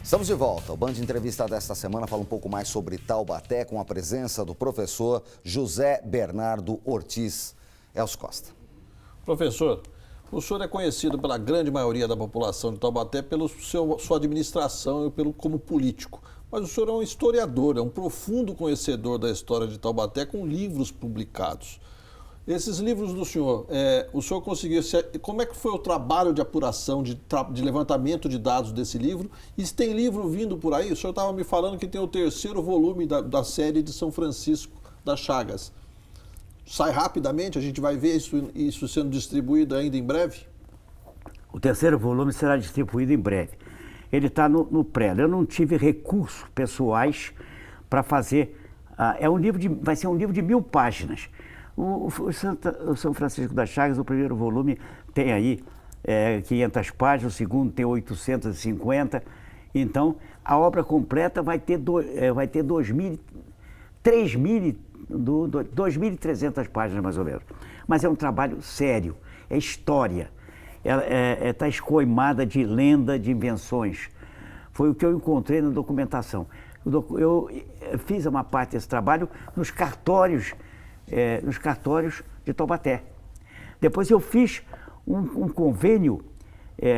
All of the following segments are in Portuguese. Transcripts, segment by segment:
Estamos de volta. O Band Entrevista desta semana fala um pouco mais sobre Taubaté com a presença do professor José Bernardo Ortiz. Elcio Costa. Professor, o senhor é conhecido pela grande maioria da população de Taubaté pela sua administração e como político. Mas o senhor é um historiador, é um profundo conhecedor da história de Taubaté com livros publicados. Esses livros do senhor, o senhor conseguiu... Como é que foi o trabalho de apuração, de levantamento de dados desse livro? E se tem livro vindo por aí? O senhor estava me falando que tem o terceiro volume da série de São Francisco das Chagas. Sai rapidamente? A gente vai ver isso sendo distribuído ainda em breve? O terceiro volume será distribuído em breve. Ele está no pré. Eu não tive recursos pessoais para fazer... vai ser um livro de 1000 páginas. O São Francisco das Chagas, o primeiro volume, tem aí 500 páginas, o segundo tem 850. Então, a obra completa vai ter 2.300 páginas, mais ou menos. Mas é um trabalho sério, é história. Está escoimada de lenda, de invenções. Foi o que eu encontrei na documentação. Eu fiz uma parte desse trabalho nos cartórios de Taubaté. Depois eu fiz um convênio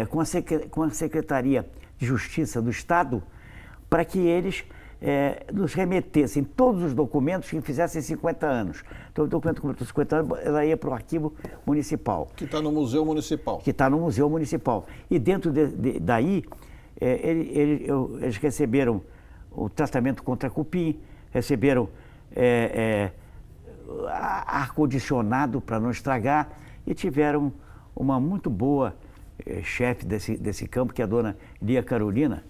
com a Secretaria de Justiça do Estado para que eles nos remetessem todos os documentos que fizessem 50 anos. Então o documento que completou 50 anos, ela ia para o arquivo municipal. Que está no Museu Municipal. Que está no Museu Municipal. E dentro daí, eles receberam o tratamento contra cupim, receberam ar-condicionado para não estragar e tiveram uma muito boa chefe desse campo, que é a dona Lia Carolina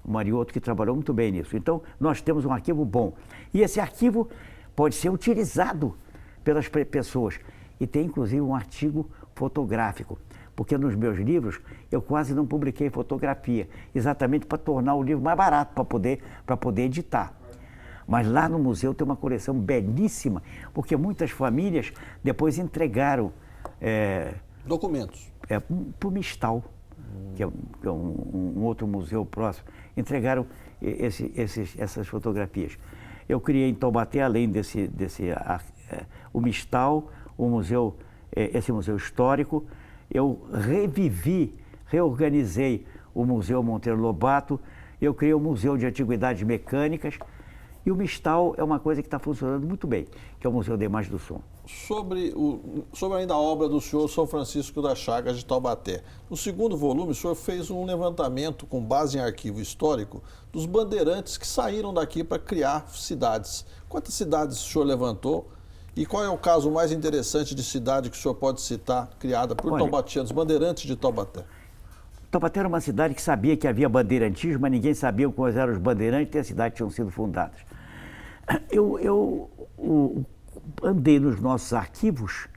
Marioto, que trabalhou muito bem nisso. Então, nós temos um arquivo bom. E esse arquivo pode ser utilizado pelas pessoas. E tem, inclusive, um artigo fotográfico, porque nos meus livros eu quase não publiquei fotografia, exatamente para tornar o livro mais barato, para poder editar. Mas lá no museu tem uma coleção belíssima, porque muitas famílias depois entregaram... documentos. Para o Mistal, que é um outro museu próximo, entregaram essas fotografias. Eu criei em Taubaté, além o Mistal, esse museu histórico, eu reorganizei o Museu Monteiro Lobato, eu criei o Museu de Antiguidades Mecânicas, e o Mistal é uma coisa que está funcionando muito bem, que é o Museu da Imagem do Som. Sobre ainda a obra do senhor São Francisco das Chagas de Taubaté. No segundo volume, o senhor fez um levantamento com base em arquivo histórico dos bandeirantes que saíram daqui para criar cidades. Quantas cidades o senhor levantou? E qual é o caso mais interessante de cidade que o senhor pode citar, criada por taubatianos, bandeirantes de Taubaté? Taubaté era uma cidade que sabia que havia bandeirantismo, mas ninguém sabia quais eram os bandeirantes e as cidades tinham sido fundadas. Eu andei nos nossos arquivos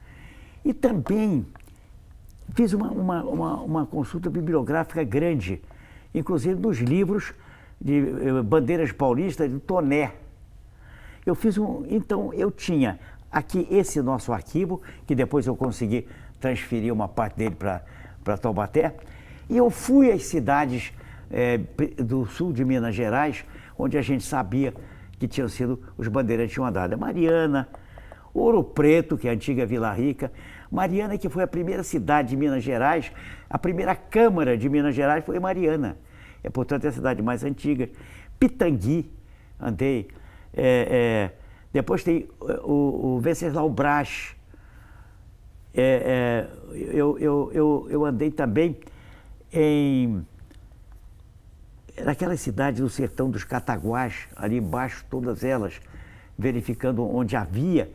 e também fiz uma consulta bibliográfica grande, inclusive nos livros de bandeiras paulistas de Toné. Então eu tinha aqui esse nosso arquivo, que depois eu consegui transferir uma parte dele para Taubaté, e eu fui às cidades do sul de Minas Gerais, onde a gente sabia que tinham sido os bandeirantes tinham andado. Mariana, Ouro Preto, que é a antiga Vila Rica. Mariana, que foi a primeira cidade de Minas Gerais, a primeira Câmara de Minas Gerais foi Mariana. Portanto, é a cidade mais antiga. Pitangui, andei. Depois tem o Venceslau Brás. Eu andei também naquela cidade do sertão dos Cataguás, ali embaixo, todas elas, verificando onde havia,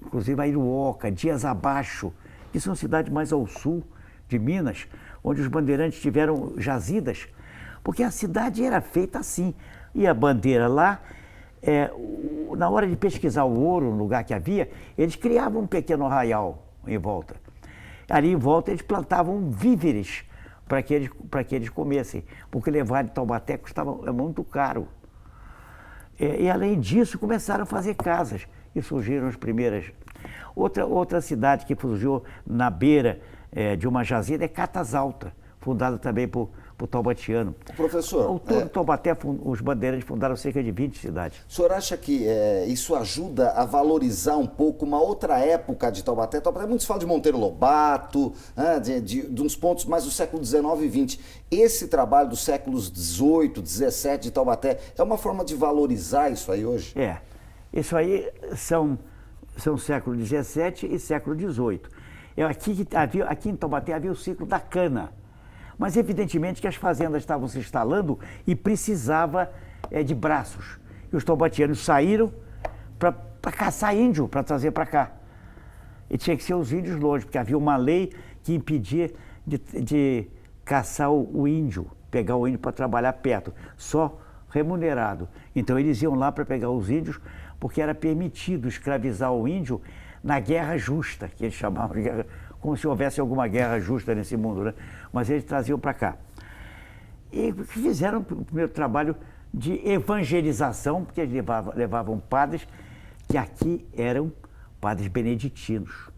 inclusive a Iruoca, Dias Abaixo, que são cidades mais ao sul de Minas, onde os bandeirantes tiveram jazidas, porque a cidade era feita assim, e a bandeira lá, na hora de pesquisar o ouro no lugar que havia, eles criavam um pequeno arraial em volta. Ali em volta eles plantavam víveres para que eles comessem, porque levar de Taubaté custava muito caro. E além disso, começaram a fazer casas e surgiram as primeiras. Outra cidade que surgiu na beira de uma jazida é Catas Alta, fundada também por taubatiano. Professor, Taubaté, os bandeirantes fundaram cerca de 20 cidades. o senhor acha que isso ajuda a valorizar um pouco uma outra época de Taubaté? Muitos falam de Monteiro Lobato, de uns pontos mais do século XIX e XX. Esse trabalho dos séculos XVIII, XVII de Taubaté é uma forma de valorizar isso aí hoje? Isso aí são século XVII e século XVIII. Aqui em Taubaté havia o ciclo da cana. Mas, evidentemente, que as fazendas estavam se instalando e precisava de braços. E os taubatianos saíram para caçar índio, para trazer para cá. E tinha que ser os índios longe, porque havia uma lei que impedia de caçar o índio, pegar o índio para trabalhar perto, só remunerado. Então, eles iam lá para pegar os índios, porque era permitido escravizar o índio na guerra justa, que eles chamavam de guerra, como se houvesse alguma guerra justa nesse mundo, né? Mas eles traziam para cá. E fizeram o primeiro trabalho de evangelização, porque eles levavam padres que aqui eram padres beneditinos,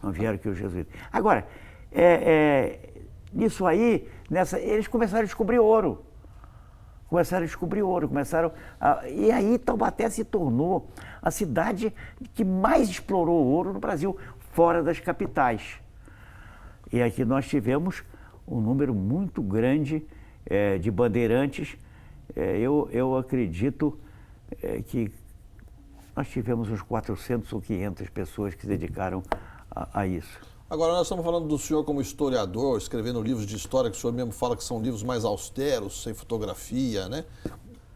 não vieram aqui os jesuítas. Agora, nisso aí, eles começaram a descobrir ouro. E aí Taubaté se tornou a cidade que mais explorou ouro no Brasil, fora das capitais. E aqui nós tivemos um número muito grande de bandeirantes. Eu acredito que nós tivemos uns 400 ou 500 pessoas que se dedicaram a isso. Agora, nós estamos falando do senhor como historiador, escrevendo livros de história, que o senhor mesmo fala que são livros mais austeros, sem fotografia, né?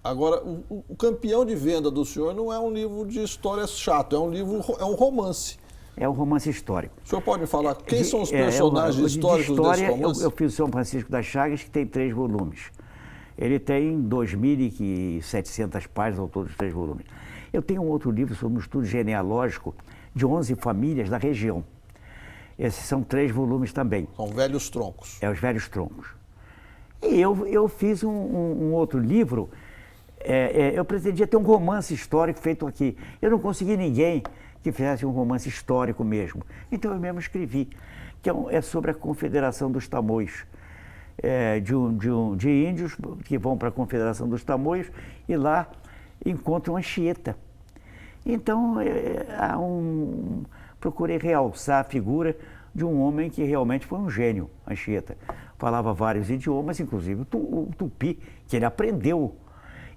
Agora, o campeão de venda do senhor não é um livro de história chato, é um romance. É um romance histórico. O senhor pode me falar quem são os personagens históricos desse romance? Eu fiz o São Francisco das Chagas, que tem 3 volumes. Ele tem 2.700 páginas, ao todo dos 3 volumes. Eu tenho um outro livro sobre um estudo genealógico de 11 famílias da região. Esses são 3 volumes também. São velhos troncos. Os velhos troncos. E eu fiz um outro livro, eu pretendia ter um romance histórico feito aqui. Eu não consegui ninguém que fizesse um romance histórico mesmo. Então eu mesmo escrevi, que é sobre a Confederação dos Tamoios. De índios que vão para a Confederação dos Tamoios e lá encontram Anchieta. Então, procurei realçar a figura de um homem que realmente foi um gênio, Anchieta. Falava vários idiomas, inclusive o tupi, que ele aprendeu.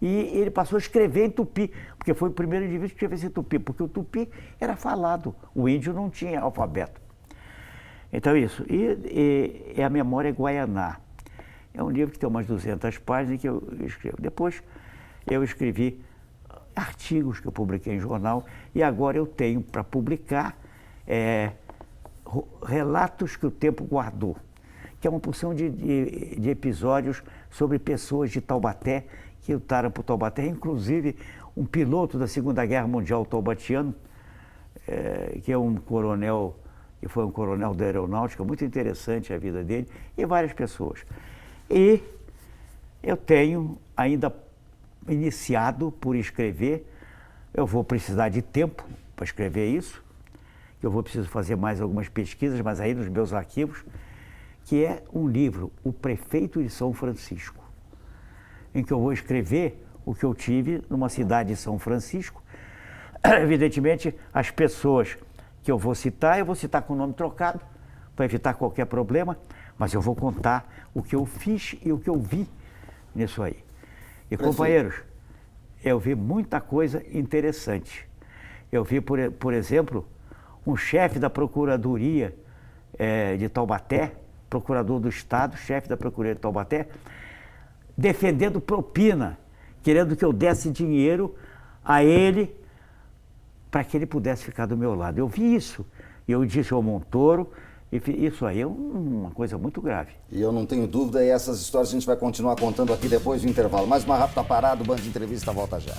E ele passou a escrever em tupi, porque foi o primeiro indivíduo que escrevesse em tupi, porque o tupi era falado, o índio não tinha alfabeto. Então, isso. E a Memória Guaianá. É um livro que tem umas 200 páginas que eu escrevo. Depois, eu escrevi artigos que eu publiquei em jornal e agora eu tenho para publicar Relatos que o Tempo Guardou, que é uma porção de episódios sobre pessoas de Taubaté que lutaram por Taubaté, inclusive um piloto da Segunda Guerra Mundial taubatiano, que é um coronel, que foi um coronel da aeronáutica, muito interessante a vida dele, e várias pessoas. E eu tenho ainda iniciado por escrever, eu vou precisar de tempo para escrever isso, que eu vou precisar fazer mais algumas pesquisas, mas aí nos meus arquivos, que é um livro, O Prefeito de São Francisco, em que eu vou escrever o que eu tive numa cidade de São Francisco. Evidentemente, as pessoas que eu vou citar com o nome trocado, para evitar qualquer problema, mas eu vou contar o que eu fiz e o que eu vi nisso aí. E, companheiros, eu vi muita coisa interessante. Eu vi, por exemplo, um chefe da Procuradoria de Taubaté, procurador do Estado, chefe da Procuradoria de Taubaté, defendendo propina, querendo que eu desse dinheiro a ele para que ele pudesse ficar do meu lado. Eu vi isso. E eu disse ao Montoro, isso aí é uma coisa muito grave. E eu não tenho dúvida, e essas histórias a gente vai continuar contando aqui depois do intervalo. Mais uma rápida parada, o Band de Entrevista volta já.